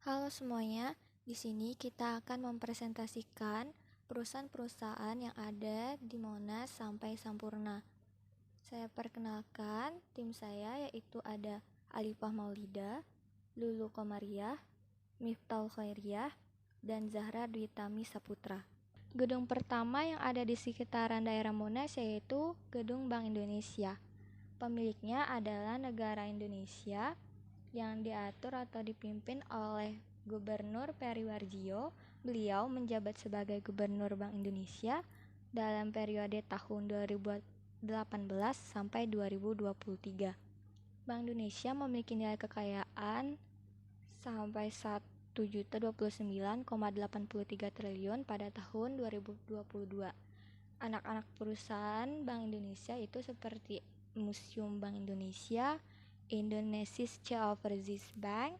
Halo semuanya, di sini kita akan mempresentasikan perusahaan-perusahaan yang ada di Monas sampai Sampurna. Saya perkenalkan tim saya yaitu ada Alifah Maulida, Lulu Komariah, Miftahul Khairiyah, dan Zahra Dwitami Saputra. Gedung pertama yang ada di sekitaran daerah Monas yaitu Gedung Bank Indonesia. Pemiliknya adalah negara Indonesia yang diatur atau dipimpin oleh Gubernur Peri Warjio. Beliau menjabat sebagai Gubernur Bank Indonesia dalam periode tahun 2018 sampai 2023. Bank Indonesia memiliki nilai kekayaan sampai 1.029,83 triliun pada tahun 2022. Anak-anak perusahaan Bank Indonesia itu seperti Museum Bank Indonesia, Indonesia Overseas Bank.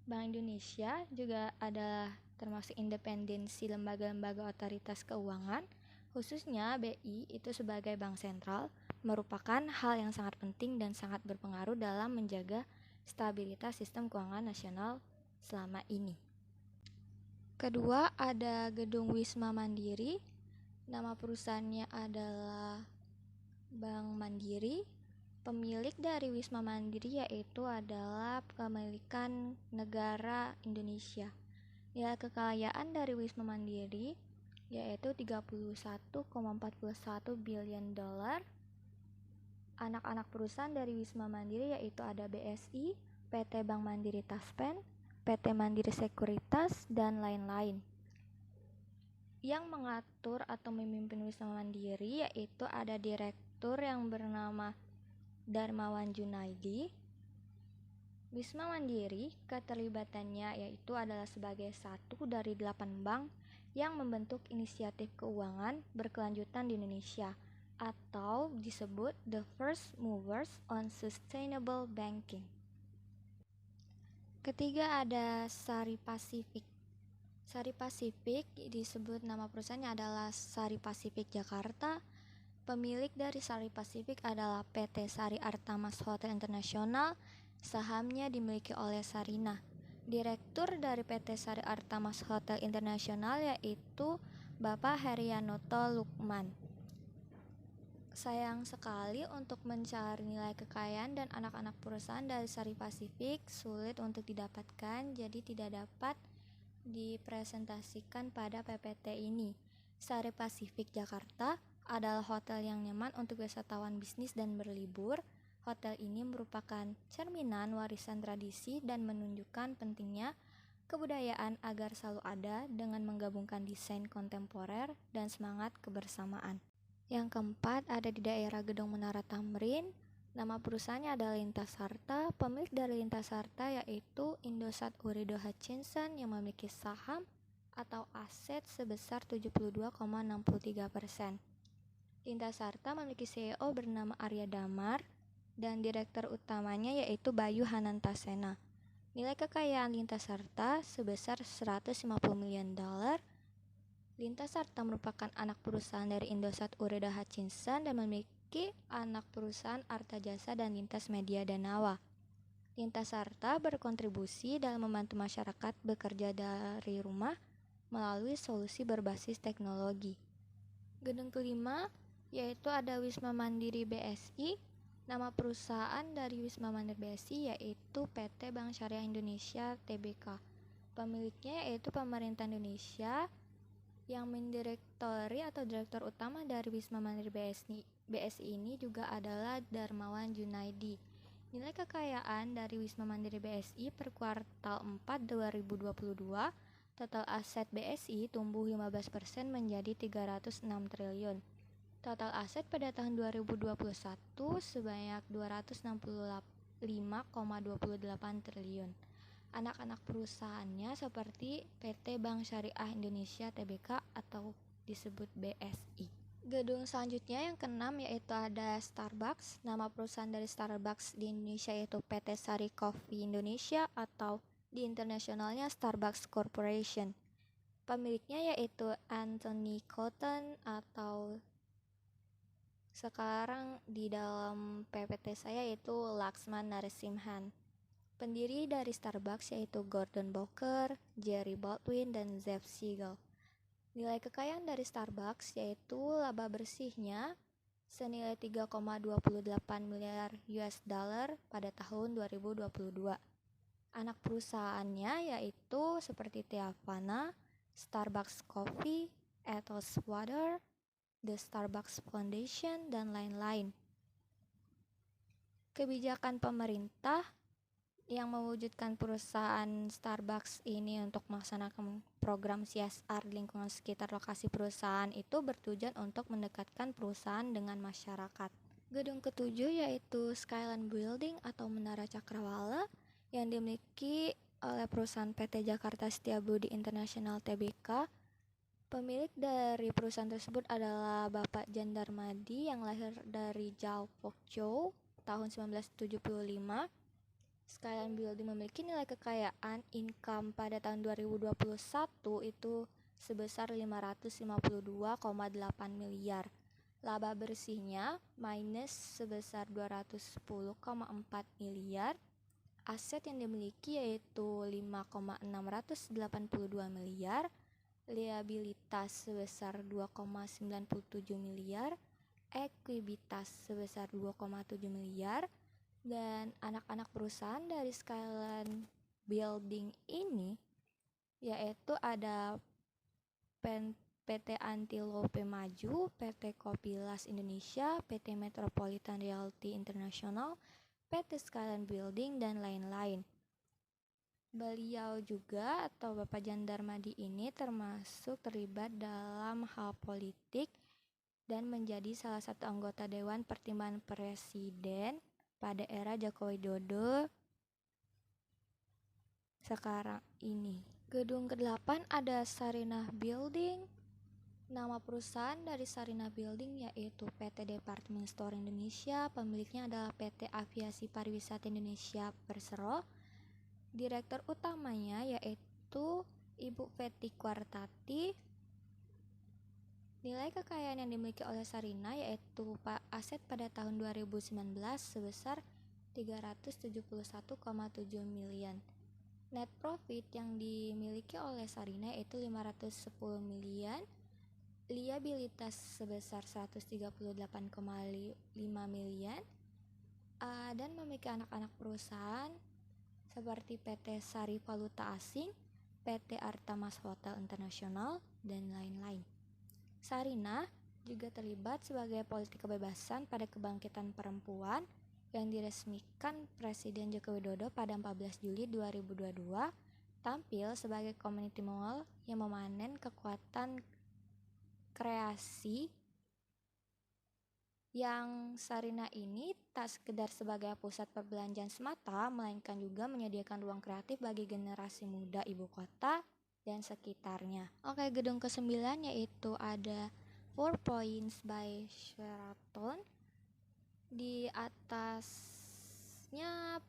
Bank Indonesia juga adalah termasuk independensi lembaga-lembaga otoritas keuangan, khususnya BI itu sebagai bank sentral, merupakan hal yang sangat penting dan sangat berpengaruh dalam menjaga stabilitas sistem keuangan nasional selama ini. Kedua, ada Gedung Wisma Mandiri. Nama perusahaannya adalah Bank Mandiri. Pemilik dari Wisma Mandiri yaitu adalah kepemilikan negara Indonesia. Nilai kekayaan dari Wisma Mandiri yaitu 31,41 billion dolar. Anak-anak perusahaan dari Wisma Mandiri yaitu ada BSI, PT Bank Mandiri Taspen, PT Mandiri Sekuritas, dan lain-lain. Yang mengatur atau memimpin Wisma Mandiri yaitu ada direktur yang bernama Darmawan Junaidi. Wisma Mandiri keterlibatannya yaitu adalah sebagai satu dari 8 bank yang membentuk inisiatif keuangan berkelanjutan di Indonesia atau disebut the first movers on sustainable banking. Ketiga ada Sari Pacific. Sari Pacific disebut nama perusahaannya adalah Sari Pacific Jakarta. Pemilik dari Sari Pacific adalah PT Sari Artamas Hotel Internasional. Sahamnya dimiliki oleh Sarina. Direktur dari PT Sari Artamas Hotel Internasional yaitu Bapak Herianoto Lukman. Sayang sekali untuk mencari nilai kekayaan dan anak-anak perusahaan dari Sari Pacific sulit untuk didapatkan, jadi tidak dapat dipresentasikan pada PPT ini. Sari Pacific Jakarta adalah hotel yang nyaman untuk wisatawan bisnis dan berlibur. Hotel ini merupakan cerminan warisan tradisi dan menunjukkan pentingnya kebudayaan agar selalu ada dengan menggabungkan desain kontemporer dan semangat kebersamaan. Yang keempat ada di daerah Gedung Menara Tamrin. Nama perusahaannya adalah Lintas Harta. Pemilik dari Lintas Harta yaitu Indosat Urido Hutchinson yang memiliki saham atau aset sebesar 72,63%. Lintas Harta memiliki CEO bernama Arya Damar dan direktur utamanya yaitu Bayu Hanantasena. Nilai kekayaan Lintas Harta sebesar 150 miliar dolar. Lintas Harta merupakan anak perusahaan dari Indosat Urido Hutchinson dan memiliki anak perusahaan Arta Jasa dan Lintas Media Danawa. Lintas Harta berkontribusi dalam membantu masyarakat bekerja dari rumah melalui solusi berbasis teknologi. Gedung kelima yaitu ada Wisma Mandiri BSI. Nama perusahaan dari Wisma Mandiri BSI yaitu PT Bank Syariah Indonesia Tbk. Pemiliknya yaitu pemerintah Indonesia. Yang mendirektori atau direktur utama dari Wisma Mandiri BSI ini juga adalah Darmawan Junaidi. Nilai kekayaan dari Wisma Mandiri BSI per kuartal 4 2022, total aset BSI tumbuh 15% menjadi 306 triliun. Total aset pada tahun 2021 sebanyak 265,28 triliun. Anak-anak perusahaannya seperti PT Bank Syariah Indonesia Tbk atau disebut BSI. Gedung selanjutnya yang keenam yaitu ada Starbucks. Nama perusahaan dari Starbucks di Indonesia yaitu PT Sari Coffee Indonesia atau di internasionalnya Starbucks Corporation. Pemiliknya yaitu Anthony Cotton atau sekarang di dalam PPT saya yaitu Laksman Narasimhan. Pendiri dari Starbucks yaitu Gordon Booker, Jerry Baldwin, dan Zev Siegel. Nilai kekayaan dari Starbucks yaitu laba bersihnya senilai 3,28 miliar US dollar pada tahun 2022. Anak perusahaannya yaitu seperti Teavana, Starbucks Coffee, Ethos Water, The Starbucks Foundation, dan lain-lain. Kebijakan pemerintah yang mewujudkan perusahaan Starbucks ini untuk melaksanakan program CSR lingkungan sekitar lokasi perusahaan itu bertujuan untuk mendekatkan perusahaan dengan masyarakat. Gedung ketujuh yaitu Skyline Building atau Menara Cakrawala yang dimiliki oleh perusahaan PT Jakarta Setiabudi International Tbk. Pemilik dari perusahaan tersebut adalah Bapak Jan Darmadi yang lahir dari Jao Pokcho tahun 1975. Skyline Building memiliki nilai kekayaan income pada tahun 2021 itu sebesar 552,8 miliar. Laba bersihnya minus sebesar 210,4 miliar. Aset yang dimiliki yaitu 5,682 miliar. Liabilitas sebesar 2,97 miliar. Ekuibitas sebesar 2,7 miliar. Dan anak-anak perusahaan dari Skyline Building ini yaitu ada PT Antilope Maju, PT Kopilas Indonesia, PT Metropolitan Realty International, PT Skyline Building, dan lain-lain. Beliau juga atau Bapak Jan Darmadi ini termasuk terlibat dalam hal politik dan menjadi salah satu anggota Dewan Pertimbangan Presiden pada era Joko Widodo sekarang ini. Gedung ke-8 ada Sarinah Building. Nama perusahaan dari Sarinah Building yaitu PT Department Store Indonesia. Pemiliknya adalah PT Aviasi Pariwisata Indonesia Persero. Direktur utamanya yaitu Ibu Fetty Kwartati. Nilai kekayaan yang dimiliki oleh Sarinah yaitu aset pada tahun 2019 sebesar 371,7 miliar. Net profit yang dimiliki oleh Sarinah yaitu 510 miliar. Liabilitas sebesar 138,5 miliar. Dan memiliki anak-anak perusahaan seperti PT Sari Valuta Asing, PT Artamas Hotel Internasional, dan lain-lain. Sarinah juga terlibat sebagai politik kebebasan pada kebangkitan perempuan yang diresmikan Presiden Joko Widodo pada 14 Juli 2022, tampil sebagai community mall yang memanen kekuatan kreasi yang Sarinah ini tak sekedar sebagai pusat perbelanjaan semata, melainkan juga menyediakan ruang kreatif bagi generasi muda ibu kota dan sekitarnya. Oke, gedung ke-9 yaitu ada 4 Points by Sheraton. Di atasnya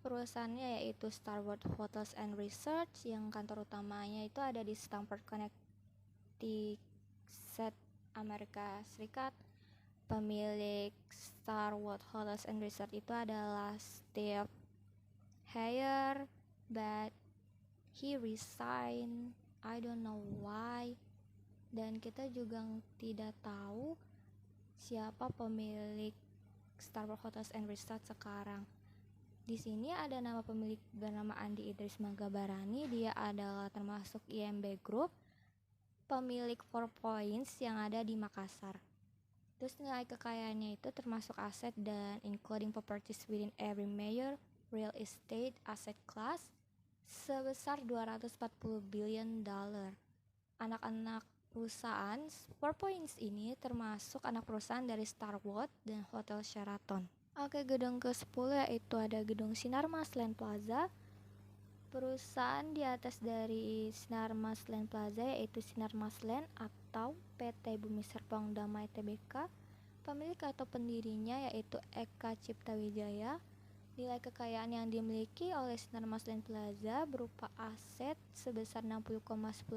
perusahaannya yaitu Starwood Hotels and Research yang kantor utamanya itu ada di Stamford, Connecticut, Amerika Serikat. Pemilik Starwood Hotels and Research itu adalah Steve Heyer, but he resigned. I don't know why. Dan kita juga tidak tahu siapa pemilik Starwood Hotels and Research sekarang. Di sini ada nama pemilik bernama Andi Idris Magabarani. Dia adalah termasuk IMB Group, pemilik 4 Points yang ada di Makassar. Terus nilai kekayaannya itu termasuk aset dan including properties within every major real estate asset class sebesar 240 billion dollar. Anak-anak perusahaan 4 Points ini termasuk anak perusahaan dari Starwood dan Hotel Sheraton. Oke, gedung ke-10 yaitu ada gedung Sinarmas Land Plaza. Perusahaan di atas dari Sinarmas Land Plaza yaitu Sinarmas Land atau PT Bumi Serpong Damai Tbk. Pemilik atau pendirinya yaitu Eka Cipta Wijaya. Nilai kekayaan yang dimiliki oleh Sinarmas Land Plaza berupa aset sebesar 60,10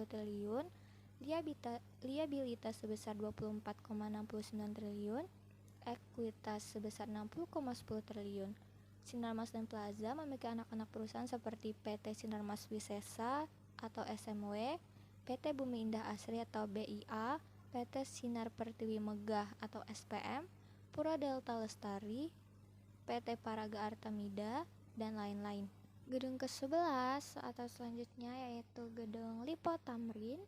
triliun, liabilitas sebesar 24,69 triliun, ekuitas sebesar 60,10 triliun. Sinarmas dan Plaza memiliki anak-anak perusahaan seperti PT Sinarmas Wisesa atau SMW, PT Bumi Indah Asri atau BIA, PT Sinar Pertiwi Megah atau SPM, Pura Delta Lestari, PT Paraga Artamida, dan lain-lain. Gedung ke-11 atau selanjutnya yaitu Gedung Lipo Tamrin,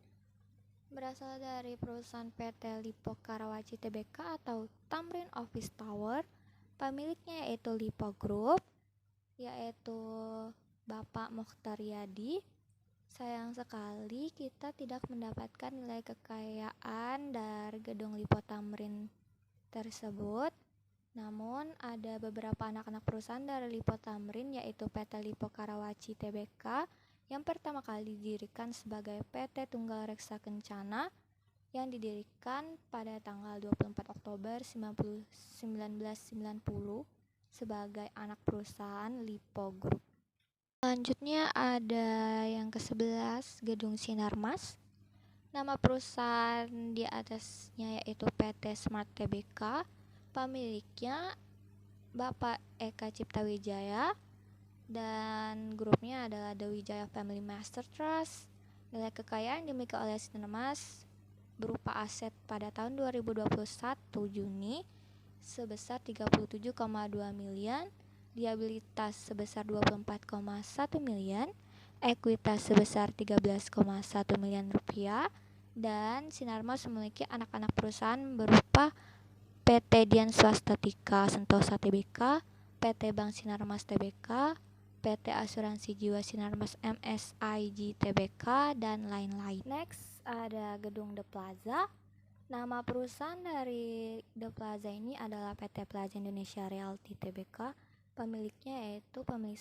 berasal dari perusahaan PT Lipo Karawaci Tbk atau Tamrin Office Tower. Pemiliknya yaitu Lipo Group, yaitu Bapak Mokhtar Yadi. Sayang sekali kita tidak mendapatkan nilai kekayaan dari gedung Lipo Tamrin tersebut. Namun ada beberapa anak-anak perusahaan dari Lipo Tamrin, yaitu PT Lipo Karawaci Tbk yang pertama kali didirikan sebagai PT Tunggal Reksa Kencana yang didirikan pada tanggal 24 Oktober 1990 sebagai anak perusahaan Lipo Group. Selanjutnya ada yang ke-11, Gedung Sinarmas. Nama perusahaan di atasnya yaitu PT Smart Tbk. Pemiliknya Bapak Eka Cipta Wijaya dan grupnya adalah The Wijaya Family Master Trust. Nilai kekayaan dimiliki oleh Sinarmas berupa aset pada tahun 2021 Juni sebesar 37,2 miliar, liabilitas sebesar 24,1 miliar, ekuitas sebesar 13,1 miliar rupiah, dan Sinarmas memiliki anak-anak perusahaan berupa PT Dian Swastatika Sentosa Tbk, PT Bank Sinarmas Tbk, PT Asuransi Jiwa Sinarmas MSIG Tbk, dan lain-lain. Next ada Gedung The Plaza. Nama perusahaan dari The Plaza ini adalah PT Plaza Indonesia Realty Tbk. Pemiliknya yaitu pemilik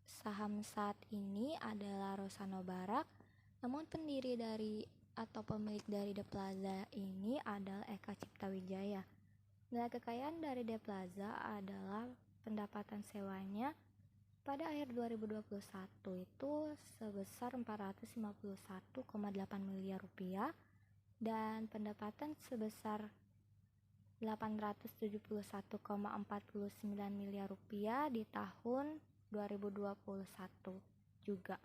saham saat ini adalah Rosano Barak. Namun pendiri dari atau pemilik dari The Plaza ini adalah Eka Cipta Wijaya. Nilai kekayaan dari The Plaza adalah pendapatan sewanya pada akhir 2021 itu sebesar 451,8 miliar rupiah dan pendapatan sebesar 871,49 miliar rupiah di tahun 2021 juga.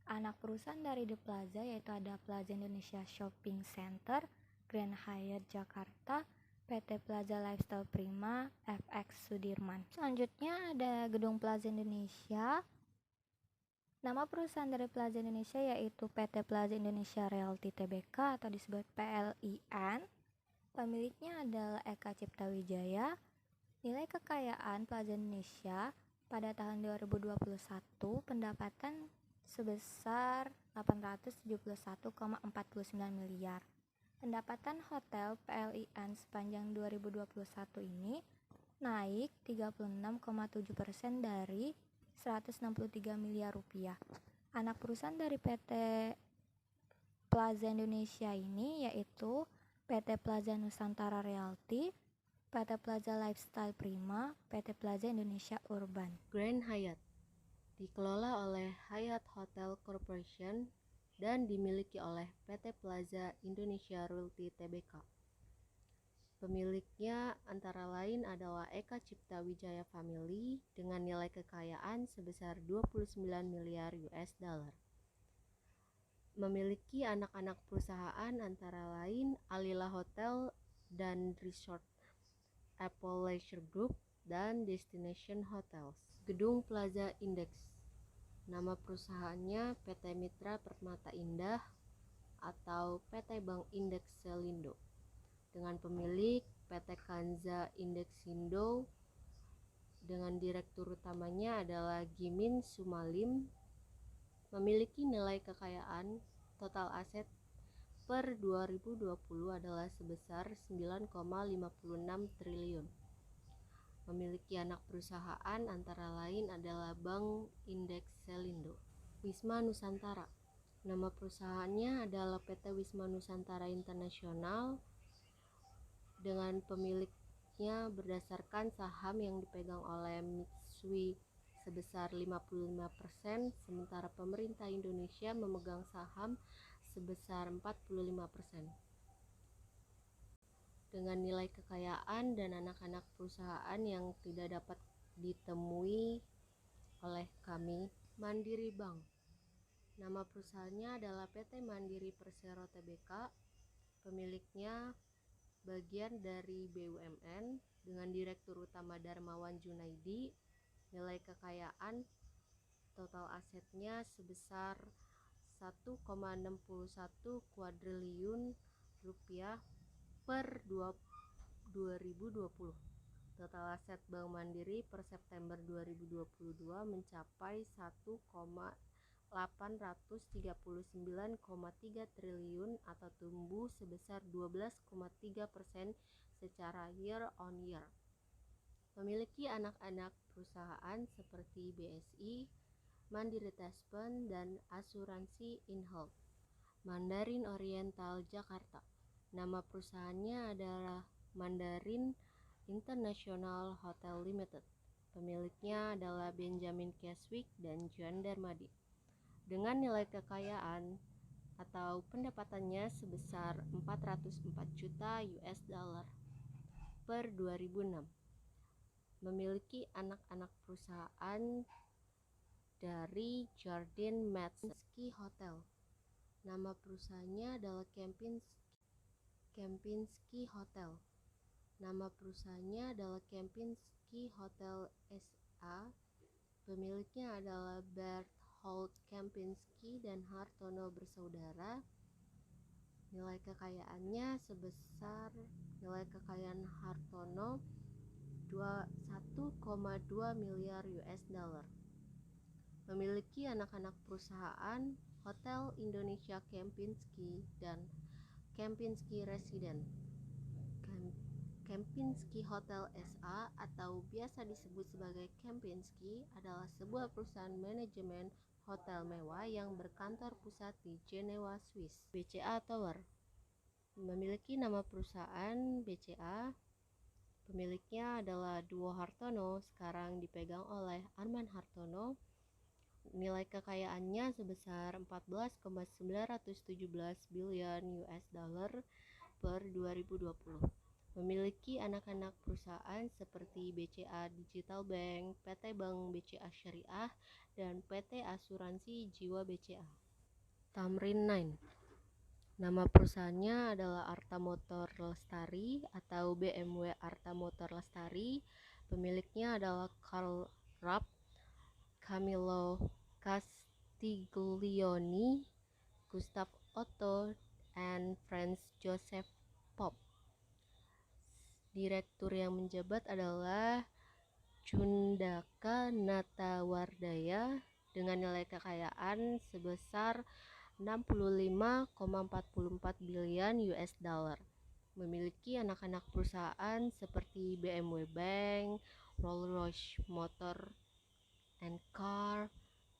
Anak perusahaan dari The Plaza yaitu ada Plaza Indonesia Shopping Center, Grand Hyatt Jakarta, PT Plaza Lifestyle Prima, FX Sudirman. Selanjutnya ada Gedung Plaza Indonesia. Nama perusahaan dari Plaza Indonesia yaitu PT Plaza Indonesia Realty Tbk atau disebut PLIN. Pemiliknya adalah Eka Cipta Wijaya. Nilai kekayaan Plaza Indonesia pada tahun 2021 pendapatan sebesar 871,49 miliar. Pendapatan hotel PLIN sepanjang 2021 ini naik 36,7% dari 163 miliar rupiah. Anak perusahaan dari PT Plaza Indonesia ini yaitu PT Plaza Nusantara Realty, PT Plaza Lifestyle Prima, PT Plaza Indonesia Urban. Grand Hyatt dikelola oleh Hyatt Hotel Corporation dan dimiliki oleh PT Plaza Indonesia Realty Tbk. Pemiliknya antara lain adalah Eka Cipta Wijaya Family dengan nilai kekayaan sebesar 29 miliar US dollar. Memiliki anak-anak perusahaan antara lain Alila Hotel dan Resort, Apple Leisure Group, dan Destination Hotels. Gedung Plaza Index. Nama perusahaannya PT Mitra Permata Indah atau PT Bank Indeks Selindo dengan pemilik PT Kanza Indexindo dengan direktur utamanya adalah Gimin Sumalim. Memiliki nilai kekayaan total aset per 2020 adalah sebesar 9,56 triliun. Memiliki anak perusahaan antara lain adalah Bank Indeks Selindo. Wisma Nusantara. Nama perusahaannya adalah PT Wisma Nusantara Internasional dengan pemiliknya berdasarkan saham yang dipegang oleh Mitsui sebesar 55%, sementara pemerintah Indonesia memegang saham sebesar 45%. Dengan nilai kekayaan dan anak-anak perusahaan yang tidak dapat ditemui oleh kami Mandiri Bank. Nama perusahaannya adalah PT Mandiri Persero Tbk. Pemiliknya bagian dari BUMN dengan Direktur Utama Darmawan Junaidi. Nilai kekayaan total asetnya sebesar 1,61 kuadriliun rupiah per 2020. Total aset Bank Mandiri per September 2022 mencapai 1,839,3 triliun atau tumbuh sebesar 12,3% secara year on year. Memiliki anak-anak perusahaan seperti BSI, Mandiri Taspen, dan Asuransi InHealth. Mandarin Oriental Jakarta. Nama perusahaannya adalah Mandarin International Hotel Limited. Pemiliknya adalah Benjamin Keswick dan Juan Darmadi. Dengan nilai kekayaan atau pendapatannya sebesar 404 juta US dollar per 2006. Memiliki anak-anak perusahaan dari Jardine Majesty Hotel. Nama perusahaannya adalah Kempinski Hotel. Nama perusahaannya adalah Kempinski Hotel S.A. Pemiliknya adalah Berthold Kempinski dan Hartono bersaudara. Nilai kekayaan Hartono 1,2 miliar US dollar. Memiliki anak-anak perusahaan Hotel Indonesia Kempinski dan Kempinski Resident. Kempinski Hotel S.A. atau biasa disebut sebagai Kempinski adalah sebuah perusahaan manajemen hotel mewah yang berkantor pusat di Jenewa, Swiss. BCA Tower memiliki nama perusahaan BCA. Pemiliknya adalah Duo Hartono, sekarang dipegang oleh Arman Hartono. Nilai kekayaannya sebesar 14,917 billion US dollar per 2020. Memiliki anak-anak perusahaan seperti BCA Digital Bank, PT Bank BCA Syariah, dan PT Asuransi Jiwa BCA. Tamrin 9. Nama perusahaannya adalah Arta Motor Lestari atau BMW Arta Motor Lestari. Pemiliknya adalah Karl Rapp, Camillo Castiglioni, Gustav Otto, and Franz Joseph Popp. Direktur yang menjabat adalah Jundaka Natawardaya dengan nilai kekayaan sebesar 65,44 billion US dollar. Memiliki anak-anak perusahaan seperti BMW Bank, Rolls-Royce Motor and Car,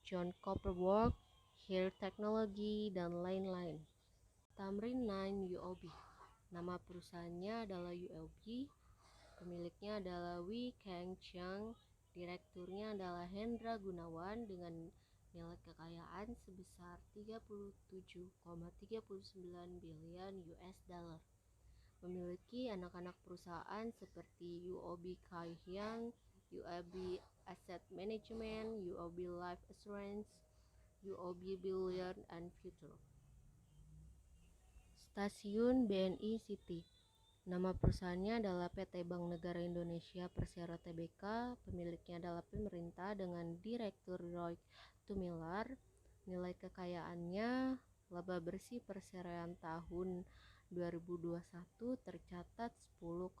John Cooper Works, Hair Technology, dan lain-lain. Tamrin 9 UOB. Nama perusahaannya adalah UOB. Pemiliknya adalah Wei Kang Chiang. Direkturnya adalah Hendra Gunawan dengan nilai kekayaan sebesar 37,39 billion US dollar. Memiliki anak-anak perusahaan seperti UOB Kai Hyang, UOB Asset Management, UOB Life Assurance, UOB Billion and Future. Stasiun BNI City. Nama perusahaannya adalah PT Bank Negara Indonesia Persero Tbk. Pemiliknya adalah pemerintah dengan Direktur Roy Tumilar. Nilai kekayaannya laba bersih perseroan tahun 2021 tercatat 10,89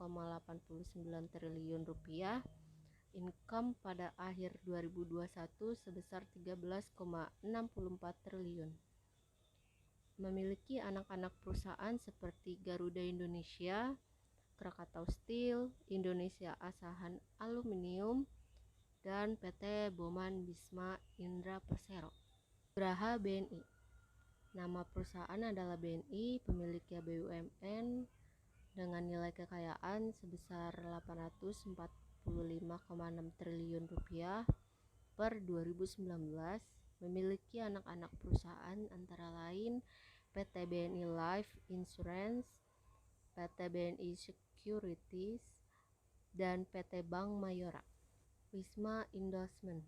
triliun rupiah. Income pada akhir 2021 sebesar 13,64 triliun. Memiliki anak-anak perusahaan seperti Garuda Indonesia, Krakatau Steel, Indonesia Asahan Aluminium, dan PT Boman Bisma Indra Persero. Graha BNI. Nama perusahaan adalah BNI, pemiliknya BUMN dengan nilai kekayaan sebesar 845,6 triliun rupiah per 2019. Memiliki anak-anak perusahaan antara lain PT BNI Life Insurance, PT BNI Securities, dan PT Bank Mayora. Wisma Indosmen.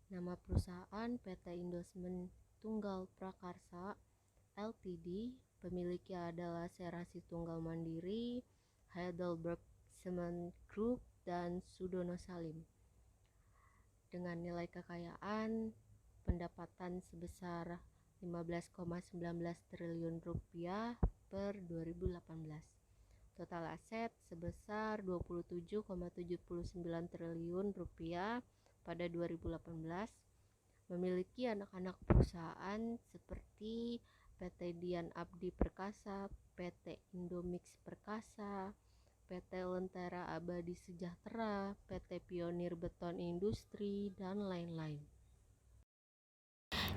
Nama perusahaan PT Indosmen Tunggal Prakarsa Ltd. Pemiliknya adalah Serasi Tunggal Mandiri, Heidelberg Cement Group, dan Sudono Salim. Dengan nilai kekayaan pendapatan sebesar 15,19 triliun rupiah per 2018. Total aset sebesar 27,79 triliun rupiah pada 2018. Memiliki anak-anak perusahaan seperti PT Dian Abdi Perkasa, PT Indomix Perkasa, PT Lentera Abadi Sejahtera, PT Pionir Beton Industri, dan lain-lain.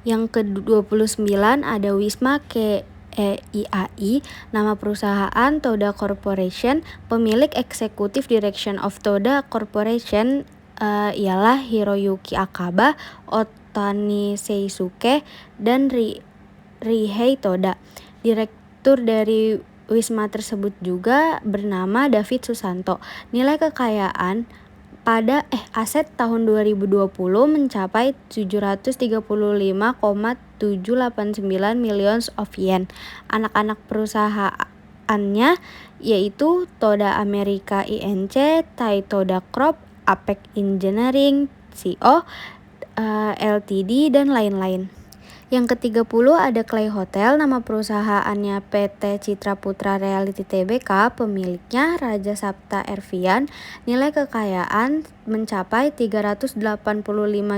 Yang ke-29 ada Wisma KEIAI, nama perusahaan Toda Corporation. Pemilik eksekutif Direction of Toda Corporation ialah Hiroyuki Akaba, Otani Seisuke, dan Rihei Toda. Direktur dari Wisma tersebut juga bernama David Susanto. Nilai kekayaan pada aset tahun 2020 mencapai 735,789 millions of yen. Anak-anak perusahaannya yaitu Toda America Inc., Thai Toda Crop, Apec Engineering Co. Ltd. dan lain-lain. Yang ke-30 ada Clay Hotel, nama perusahaannya PT Citra Putra Realty Tbk, pemiliknya Raja Sapta Ervian. Nilai kekayaan mencapai 385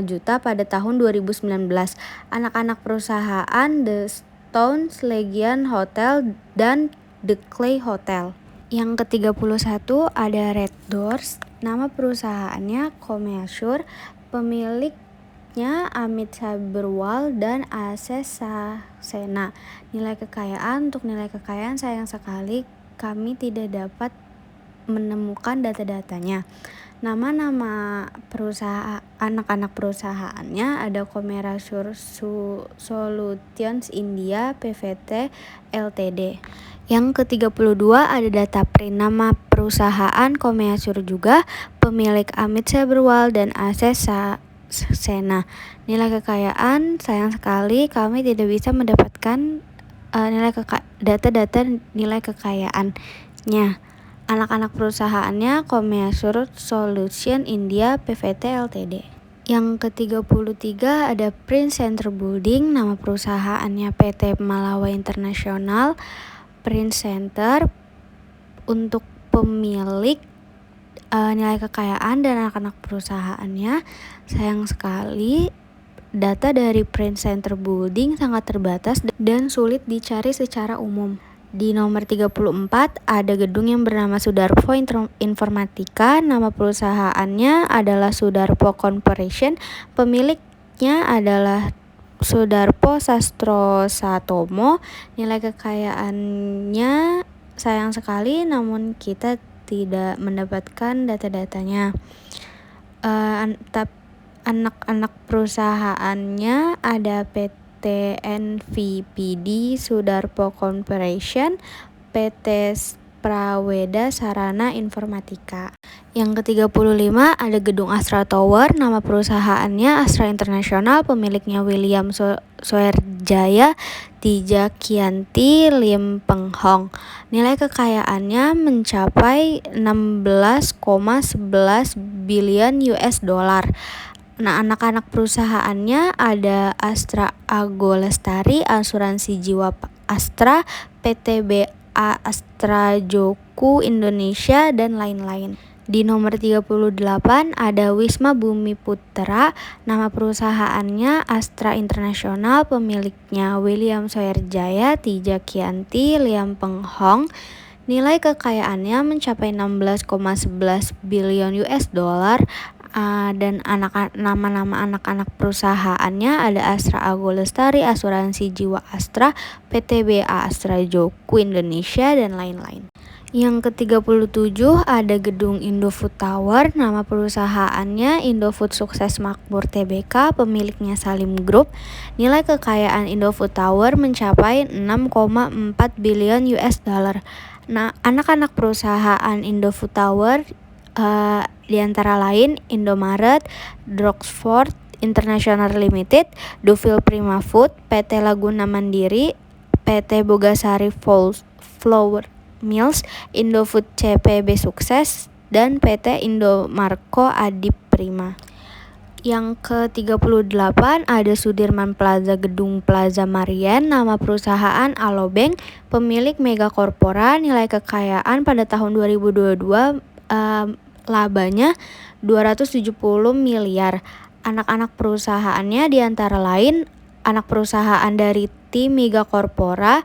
juta pada tahun 2019. Anak-anak perusahaan The Stones, Legion Hotel, dan The Clay Hotel. Yang ke-31 ada Red Doors, nama perusahaannya Commeasure, pemiliknya Amit Saberwal dan Ases Sena. Nilai kekayaan sayang sekali kami tidak dapat menemukan data-datanya. Nama-nama anak-anak perusahaannya ada Commeasure Solutions India Pvt Ltd. Yang ke-32 ada Dataprint, nama perusahaan Commeasure juga, pemilik Amit Saberwal dan Ases Sena. Nilai kekayaan sayang sekali kami tidak bisa mendapatkan data-data nilai kekayaannya. Anak-anak perusahaannya Commeasure Solution India Pvt Ltd. Yang ke-33 ada Prince Center Building, nama perusahaannya PT Malawa International Prince Center. Untuk pemilik nilai kekayaan dan anak-anak perusahaannya, sayang sekali data dari Prince Center Building sangat terbatas dan sulit dicari secara umum. Di nomor 34 ada gedung yang bernama Sudarpo Informatika, nama perusahaannya adalah Sudarpo Corporation, pemiliknya adalah Sudarpo Sastro Satomo. Nilai kekayaannya sayang sekali namun kita tidak mendapatkan data-datanya. Anak-anak perusahaannya ada PT NVPD Sudarpo Corporation, PT Praweda Sarana Informatika. Yang ke-35 ada gedung Astra Tower, nama perusahaannya Astra International, pemiliknya William Soerjaya Tijakianti Lim Peng Hong. Nilai kekayaannya mencapai 16,11 billion US dollar. Nah, anak-anak perusahaannya ada Astra Ago Lestari, Asuransi Jiwa Astra, PTBA Astra Joku Indonesia, dan lain-lain. Di nomor 38 ada Wisma Bumi Putra, nama perusahaannya Astra International, pemiliknya William Soerjaya Tijakianti Liam Peng Hong. Nilai kekayaannya mencapai 16,11 billion US dollar. Dan nama-nama anak-anak perusahaannya ada Astra Ago Lestari, Asuransi Jiwa Astra, PTBA Astra Joku Indonesia, dan lain-lain. Yang ke-37 ada gedung Indofood Tower, nama perusahaannya Indofood Sukses Makmur Tbk, pemiliknya Salim Group. Nilai kekayaan Indofood Tower mencapai 6,4 billion US dollar. Nah, anak-anak perusahaan Indofood Tower di antara lain Indomaret, Droxford International Limited, Dufil Prima Food, PT Laguna Mandiri, PT Bogasari Flour Mills, Indofood CPB Sukses, dan PT Indomarko Adi Prima. Yang ke-38 ada Sudirman Plaza Gedung Plaza Marian, nama perusahaan Alobank, pemilik Mega Corpora, nilai kekayaan pada tahun 2022 labanya 270 miliar. Anak-anak perusahaannya diantara lain anak perusahaan dari tim Mega Corpora,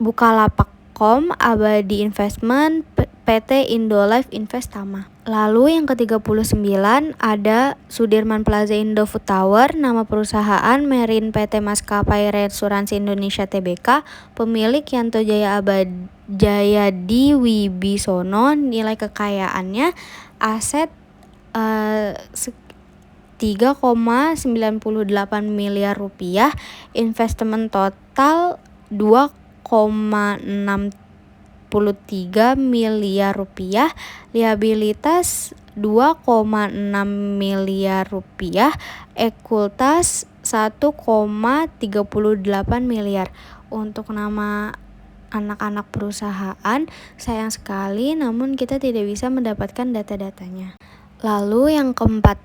Bukalapak.com, Abadi Investment, PT Indolife Investama. Lalu yang ke-39 ada Sudirman Plaza Indofood Tower, nama perusahaan Marine PT Maskapai Reasuransi Indonesia Tbk, pemilik Yanto Jayadi Wibisono, nilai kekayaannya aset 3,98 miliar rupiah, investment total 2,63 miliar rupiah, liabilitas 2,6 miliar rupiah, ekuitas 1,38 miliar. Untuk nama anak-anak perusahaan sayang sekali, namun kita tidak bisa mendapatkan data-datanya. Lalu yang ke-40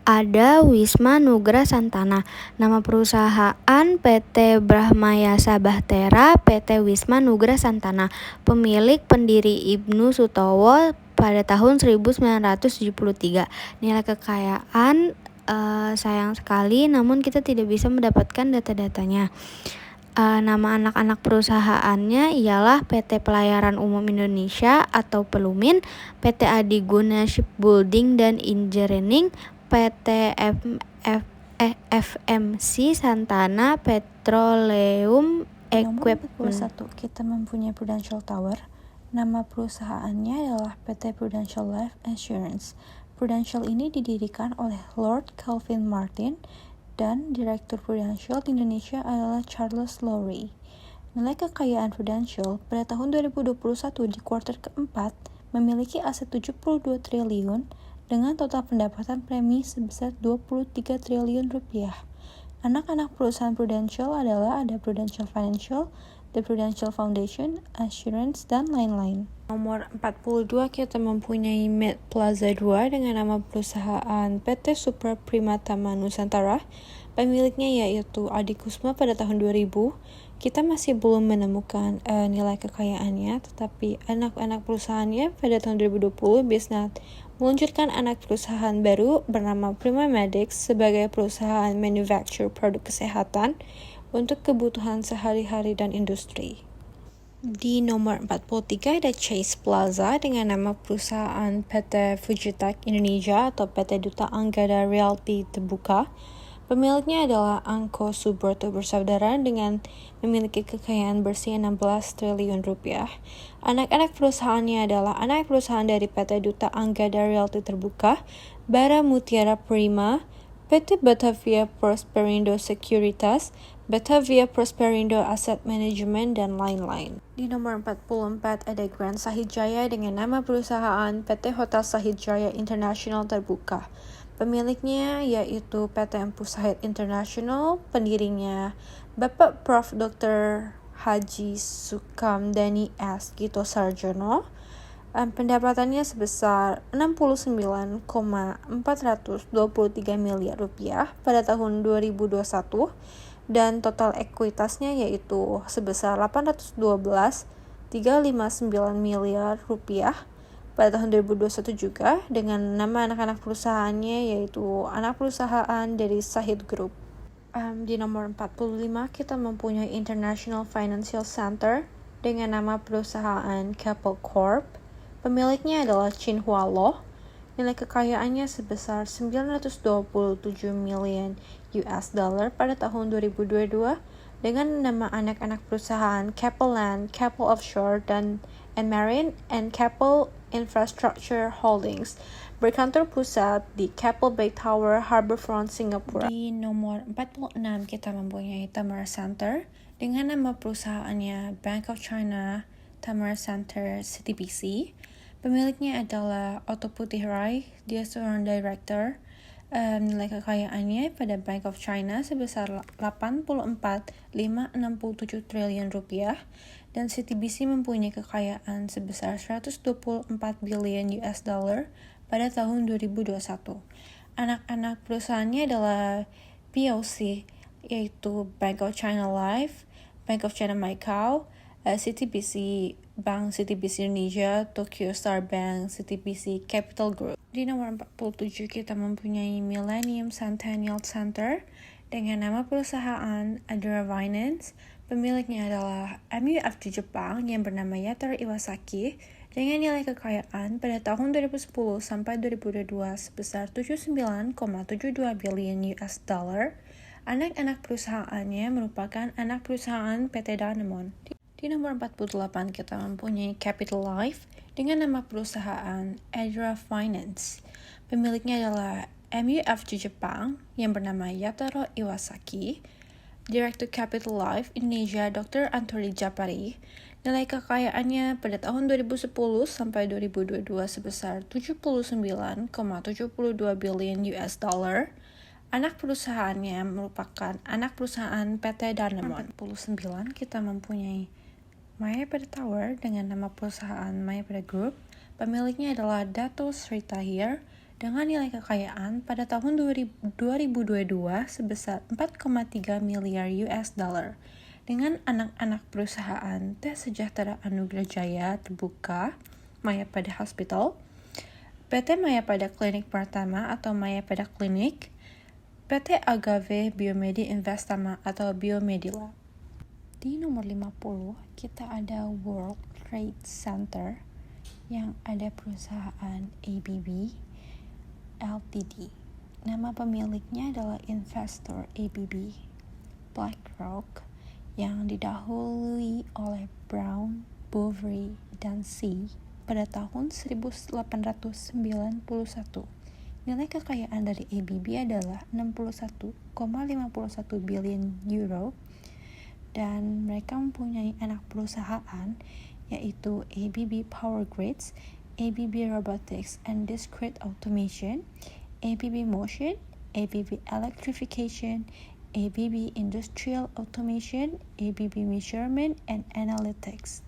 ada Wisma Nugra Santana, nama perusahaan PT Brahmayasa Bahtera, PT Wisma Nugra Santana, pemilik pendiri Ibnu Sutowo pada tahun 1973. Nilai kekayaan sayang sekali, namun kita tidak bisa mendapatkan data-datanya. Nama anak-anak perusahaannya ialah PT Pelayaran Umum Indonesia atau Pelumin, PT Adiguna Shipbuilding dan Engineering, PT FMC Santana Petroleum Equipment. Nomor 41, kita mempunyai Prudential Tower. Nama perusahaannya adalah PT Prudential Life Insurance. Prudential ini didirikan oleh Lord Kelvin Martin dan Direktur Prudential di Indonesia adalah Charles Lowry. Nilai kekayaan Prudential pada tahun 2021 di kuartal keempat memiliki aset 72 triliun dengan total pendapatan premi sebesar 23 triliun rupiah. Anak-anak perusahaan Prudential adalah ada Prudential Financial, The Prudential Foundation, Assurance, dan lain-lain. Nomor 42 kita mempunyai Med Plaza 2 dengan nama perusahaan PT Super Primatama Nusantara. Pemiliknya yaitu Adi Kusma pada tahun 2000. Kita masih belum menemukan nilai kekayaannya, tetapi anak-anak perusahaannya pada tahun 2020 bisa meluncurkan anak perusahaan baru bernama Prima Medix sebagai perusahaan manufacture produk kesehatan untuk kebutuhan sehari-hari dan industri. Di nomor 43 ada Chase Plaza dengan nama perusahaan PT Fujitech Indonesia atau PT Duta Anggada Realty Terbuka. Pemiliknya adalah Angko Subrata Bersaudara dengan memiliki kekayaan bersih 16 triliun rupiah. Anak-anak perusahaannya adalah anak perusahaan dari PT Duta Anggada Realty Terbuka, Bara Mutiara Prima, PT Batavia Prosperindo Securitas, Batavia Prosperindo Asset Management, dan lain-lain. Di nomor 44 ada Grand Sahid Jaya dengan nama perusahaan PT Hotel Sahid Jaya International Terbuka. Pemiliknya yaitu PT Empu Sahid International, pendirinya Bapak Prof. Dr. Haji Sukamdani S. Gito Sarjono. Pendapatannya sebesar 69,423 miliar rupiah pada tahun 2021 dan total ekuitasnya yaitu sebesar 812,359 miliar rupiah pada tahun 2021 juga, dengan nama anak-anak perusahaannya yaitu anak perusahaan dari Sahid Group. Di nomor 45 kita mempunyai International Financial Center dengan nama perusahaan Keppel Corp. Pemiliknya adalah Chinhua Law. Nilai kekayaannya sebesar 927 million US dollar pada tahun 2022 dengan nama anak-anak perusahaan Keppel Land, Keppel Offshore, dan Marine, and Keppel Infrastructure Holdings, berkantor pusat di Keppel Bay Tower, Harbourfront, Singapura. Di nomor 46 kita mempunyai Tamara Center dengan nama perusahaannya Bank of China Tamara Center CTBC. Pemiliknya adalah Otto Putih Rai, dia seorang director. Nilai kekayaannya pada Bank of China sebesar 84,567 triliun rupiah, dan CTBC mempunyai kekayaan sebesar 124 billion US dollar pada tahun 2021. Anak-anak perusahaannya adalah BOC, yaitu Bank of China Life, Bank of China Macau, CTBC Bank, CTBC Indonesia, Tokyo Star Bank, CTBC Capital Group. Di nomor 47 kita mempunyai Millennium Centennial Center dengan nama perusahaan Adora Finance. Pemiliknya adalah MUFG Jepang yang bernama Yataro Iwasaki dengan nilai kekayaan pada tahun 2010 sampai 2022 sebesar 79,72 billion US dollar. Anak-anak perusahaannya merupakan anak perusahaan PT Danamon. Di nomor 48 kita mempunyai Capital Life dengan nama perusahaan Adora Finance. Pemiliknya adalah MUFG Jepang yang bernama Yataro Iwasaki. Direktur Capital Life Indonesia Dr. Antoni Japari. Nilai kekayaannya pada tahun 2010 sampai 2022 sebesar 79,72 billion US dollar. Anak perusahaannya merupakan anak perusahaan PT Danamon. 49 kita mempunyai Mayapada Tower dengan nama perusahaan Mayapada Group. Pemiliknya adalah Dato Sri Tahir dengan nilai kekayaan pada tahun 2022 sebesar 4,3 miliar US dollar. Dengan anak-anak perusahaan Teh Sejahtera Anugrah Jaya Terbuka, Mayapada Hospital, PT Mayapada Klinik Pertama atau Mayapada Klinik, PT Agave Biomedi Investama atau Biomedila. Di nomor 50, kita ada World Trade Center yang ada perusahaan ABB Ltd. Nama pemiliknya adalah investor ABB BlackRock yang didahului oleh Brown, Boveri, dan C pada tahun 1891. Nilai kekayaan dari ABB adalah 61,51 billion euro, dan mereka mempunyai anak perusahaan yaitu ABB Power Grids, ABB Robotics and Discrete Automation, ABB Motion, ABB Electrification, ABB Industrial Automation, ABB Measurement and Analytics.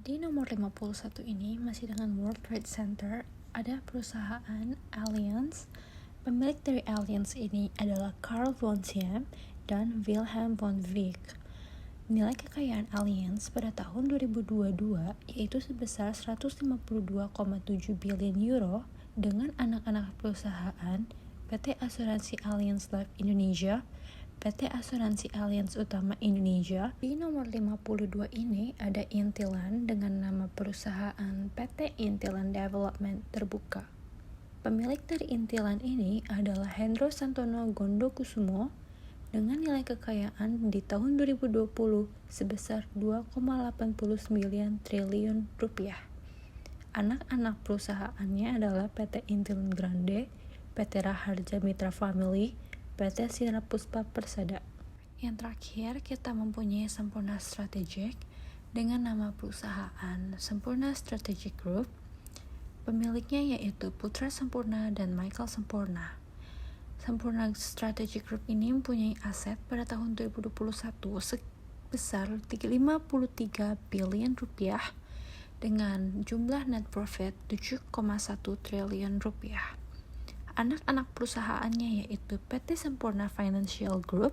Di nomor 51 ini masih dengan World Trade Center ada perusahaan Allianz. Pemilik dari Allianz ini adalah Carl von Siam dan Wilhelm von Wick. Nilai kekayaan Allianz pada tahun 2022 yaitu sebesar 152,7 billion euro dengan anak-anak perusahaan PT Asuransi Allianz Life Indonesia, PT Asuransi Allianz Utama Indonesia. Di nomor 52 ini ada Intilan dengan nama perusahaan PT Intilan Development Terbuka. Pemilik dari Intilan ini adalah Hendro Santono Gondokusumo dengan nilai kekayaan di tahun 2020 sebesar 2,89 triliun rupiah. Anak-anak perusahaannya adalah PT Intilan Grande, PT Raharja Mitra Family, PT Sinar Puspa Persada. Yang terakhir kita mempunyai Sempurna Strategic dengan nama perusahaan Sempurna Strategic Group. Pemiliknya yaitu Putra Sempurna dan Michael Sempurna. Sempurna Strategic Group ini mempunyai aset pada tahun 2021 sebesar 53 billion rupiah dengan jumlah net profit 7,1 triliun rupiah. Anak-anak perusahaannya yaitu PT Sempurna Financial Group,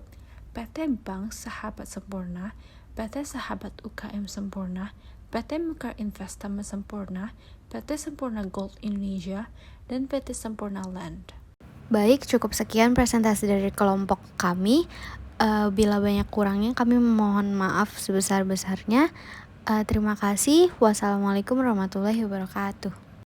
PT Bank Sahabat Sempurna, PT Sahabat UKM Sempurna, PT Mekar Investama Sempurna, PT Sempurna Gold Indonesia, dan PT Sempurna Land. Baik, cukup sekian presentasi dari kelompok kami. Bila banyak kurangnya kami memohon maaf sebesar-besarnya. Terima kasih. Wassalamualaikum warahmatullahi wabarakatuh.